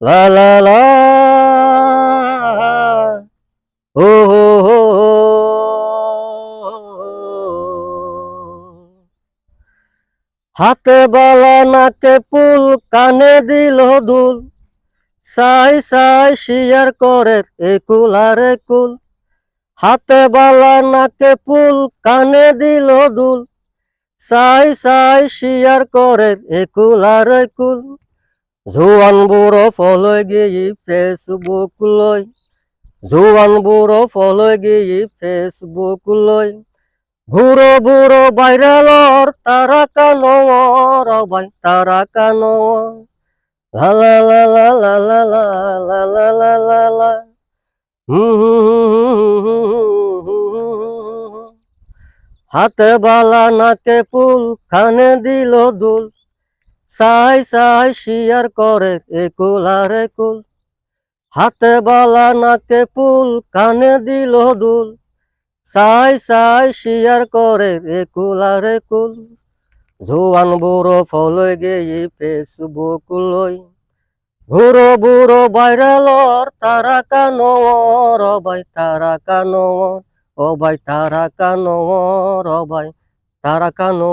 লা লা লা ও হো হো হাতে বালা নাকে পুল কানে দিল দুল সাই সাই শিয়ার করে একুল আর একুল হাতে বালা নাকে পুল কানে দিল দুল সাই সাই শিয়ার করে একুল আর একুল জোয়ান বুড়ো ফলই গিয়ে ফেসবুক লই জোয়ান বুড়ো ফলই গিয়ে ফেসবুক লই বুড়ো বুড়ো বাইরালর তারা কানো ভাই তারা কানো লা লা লা লা লা লা লা লা লা লা লা লা হাতে বালা নাকে পুল কানে দিল দুল সাই সাই শিয়ার করে একুল আর একুল হাতে বালা নাকে পুল কানে দিল দুল সাই সাই শিয়ার করে একুল আর একুল জোয়ান বুড়ো ফলই গিয়ে ফেসবুক লই বুড়ো বুড়ো বাইরালর তারা কানো ভাই তারা কানো ও ভাই তারা কানো ভাই তারা কানো